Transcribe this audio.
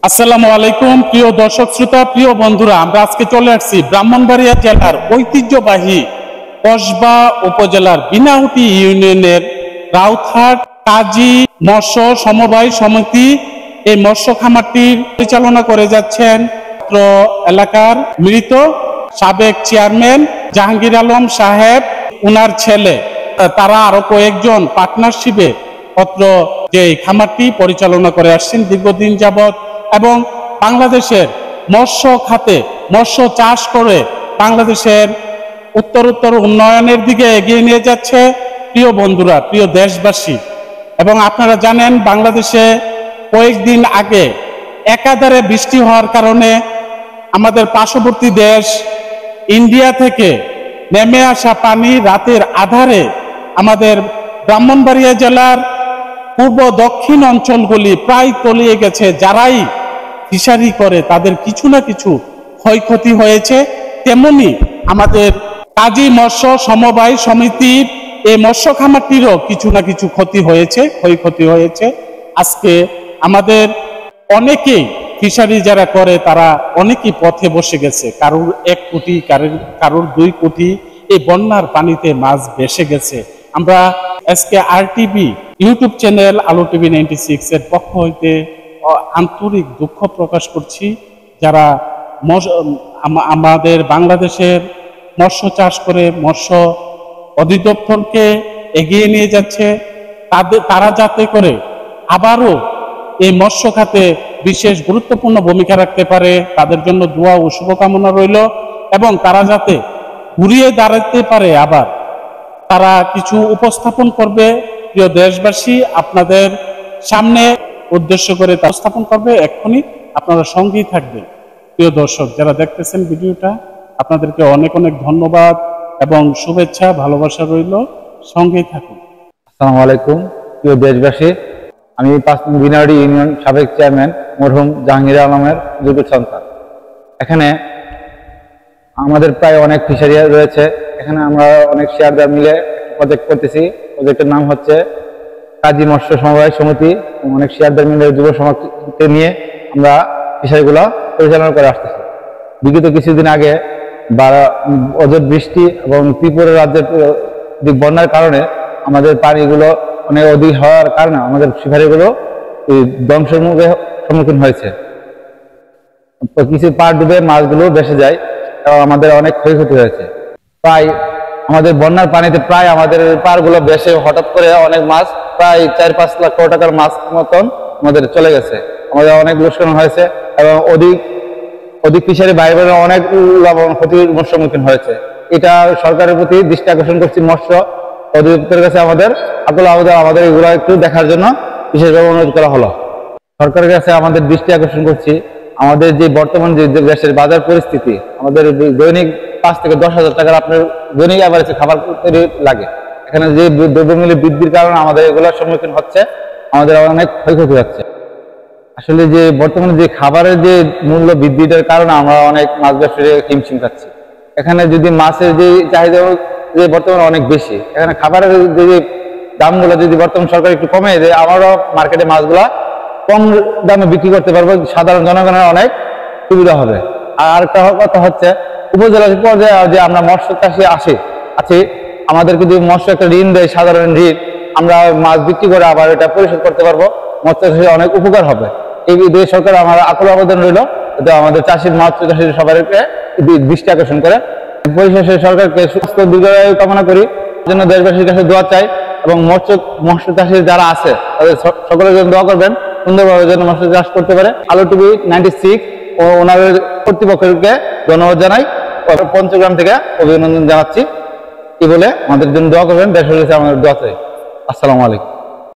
আসসালামু আলাইকুম প্রিয় দর্শক শ্রোতা, প্রিয় বন্ধুরা, আমরা আজকে চলে আসছি ব্রাহ্মণবাড়িয়া জেলার ঐতিহ্যবাহী কসবা উপজেলার বিনাউটি ইউনিয়নের রাউতহাট কাজী মৎস্য সমবায় সমিতি। এই মৎস্য খামারটির পরিচালনা করে যাচ্ছেন এলাকার মৃত সাবেক চেয়ারম্যান জাহাঙ্গীর আলম সাহেব, উনার ছেলে, তারা আরো কয়েকজন পার্টনারশিপে পত্র যে খামারটি পরিচালনা করে আসছেন দীর্ঘদিন যাবৎ এবং বাংলাদেশের মৎস্য খাতে মৎস্য চাষ করে বাংলাদেশের উত্তরোত্তর উন্নয়নের দিকে এগিয়ে নিয়ে যাচ্ছে। প্রিয় বন্ধুরা, প্রিয় দেশবাসী, এবং আপনারা জানেন বাংলাদেশে কয়েকদিন আগে একাধারে বৃষ্টি হওয়ার কারণে আমাদের পার্শ্ববর্তী দেশ ইন্ডিয়া থেকে নেমে আসা পানি রাতের আধারে আমাদের ব্রাহ্মণবাড়িয়া জেলার পূর্ব দক্ষিণ অঞ্চলগুলি প্রায় তলিয়ে গেছে। যারাই ফিশারি করে তাদের কিছু না কিছু ক্ষয়ক্ষতি হয়েছে। তেমনি আমাদের কাজী মৎস্য সমবায় সমিতির এই মৎস্য খামারটিরও কিছু না কিছু ক্ষতি হয়েছে, ক্ষয়ক্ষতি হয়েছে। আজকে আমাদের অনেকেই ফিশারি যারা করে তারা অনেকেই পথে বসে গেছে। কারোর 1 কোটি, কারোর 2 কোটি এই বন্যার পানিতে মাছ ভেসে গেছে। আমরা আজকে RTV ইউটিউব চ্যানেল আলো টিভি 96 এর পক্ষ হইতে আন্তরিক দুঃখ প্রকাশ করছি। যারা আমাদের বাংলাদেশের মৎস্য চাষ করে মৎস্য অধিদপ্তরকে এগিয়ে নিয়ে যাচ্ছে, তারা যাতে করে আবারও এই মৎস্য খাতে বিশেষ গুরুত্বপূর্ণ ভূমিকা রাখতে পারে, তাদের জন্য দোয়া ও শুভকামনা রইল। এবং তারা যাতে ঘুরিয়ে দাঁড়াতে পারে, আবার তারা কিছু উপস্থাপন করবে। প্রিয় দেশবাসী, আপনাদের সামনে উদ্দেশ্য করে তা উপস্থাপন করবে, এক্ষুনি আপনারা সঙ্গেই থাকবেন। প্রিয় দর্শক যারা দেখতেছেন ভিডিওটা, আপনাদেরকে অনেক অনেক ধন্যবাদ এবং শুভেচ্ছা, ভালোবাসা রইল, সঙ্গেই থাকুন। আসসালামু আলাইকুম প্রিয় দেশবাসী, আমি বিনাউটি ইউনিয়ন সাবেক চেয়ারম্যান মরহুম জাহাঙ্গীর আলমের দুটো সন্তান। এখানে আমাদের প্রায় অনেক ফিশারি রয়েছে। এখানে আমরা অনেক শেয়ারদার মিলে প্রজেক্ট করতেছি। প্রজেক্টের নাম হচ্ছে কাজী মৎস্য সমবায় সমিতি। অনেক শেয়ারদার মিলে যুব সমাজকে নিয়ে আমরা ফিশারিগুলো পরিচালনা করে আসতেছি। বিগত কিছুদিন আগে অঝোর বৃষ্টি এবং ত্রিপুরা রাজ্যের বন্যার কারণে আমাদের পানিগুলো অনেক অধিক হওয়ার কারণে আমাদের ফিশারিগুলো ধ্বংসের মুখে সম্মুখীন হয়েছে। কিছু পার ডুবে মাছগুলো ভেসে যায় এবং আমাদের অনেক ক্ষয়ক্ষতি হয়েছে। প্রায় আমাদের বন্যার পানিতে প্রায় আমাদের পারগুলো ভেসে হঠাৎ করে অনেক মাছ, প্রায় 4-5 লক্ষ টাকার মাছ মতন আমাদের চলে গেছে। আমাদের অনেক লোকসান হয়েছে এবং অধিক ফিশারি বাইরে অনেক লবণ ক্ষতির সম্মুখীন হয়েছে। এটা সরকারের প্রতি দৃষ্টি আকর্ষণ করছি। মৎস্য অধিদপ্তরের কাছে আমাদের আকুল আবেদন, আমাদের এগুলো একটু দেখার জন্য বিশেষভাবে অনুরোধ করা হলো। সরকারের কাছে আমাদের দৃষ্টি আকর্ষণ করছি, আমাদের যে বর্তমান যে দেশের বাজার পরিস্থিতি, আমাদের দৈনিক 5 থেকে 10 হাজার টাকার আপনার দৈনিক অ্যাভারেজে খাবার লাগে। এখানে যে দ্রব্যমূল্য বৃদ্ধির কারণে আমাদের এগুলোর সম্মুখীন হচ্ছে, আমাদের অনেক ক্ষয়ক্ষতি হচ্ছে। আসলে যে বর্তমানে যে খাবারের যে মূল্য বৃদ্ধিটার কারণে আমরা অনেক মাছ ব্যবসায়ী হিমশিম খাচ্ছি। এখানে যদি মাছের যে চাহিদা যে বর্তমানে অনেক বেশি, এখানে খাবারের যে দামগুলো যদি বর্তমান সরকার একটু কমে দেয়, আমারও মার্কেটে মাছগুলা কম দামে বিক্রি করতে পারবো, সাধারণ জনগণের অনেক সুবিধা হবে। আর একটা কথা হচ্ছে উপজেলা পর্যায়ে যে আমরা মৎস্য চাষি আছি, আমাদেরকে যদি মৎস্য একটা ঋণ দেয়, সাধারণ ঋণ, আমরা মাছ বিক্রি করে আবার এটা পরিশোধ করতে পারবো, মৎস্য চাষি অনেক উপকার হবে। এই বিধি সরকার আমার আকুল আবেদন রইল, আমাদের চাষির মৎস্য চাষির সবাইকে দৃষ্টি আকর্ষণ করে। পরিশেষে সরকারকে সুস্থ দীর্ঘায়ু কামনা করি, জন্য দেশবাসীর কাছে দোয়া চাই এবং মৎস্য চাষি যারা আছে তাদের সকলের জন্য দোয়া করবেন, সুন্দরভাবে যেন মৎস্য চাষ করতে পারে। আলো টিভি 96 ও ওনাদের কর্তৃপক্ষকে ধন্যবাদ জানাই, পঞ্চগ্রাম থেকে অভিনন্দন জানাচ্ছি। কি বলে আমাদের জন্য দোয়া করবেন, দেশের কাছে আমাদের দোয়া চাই। আসসালামু আলাইকুম।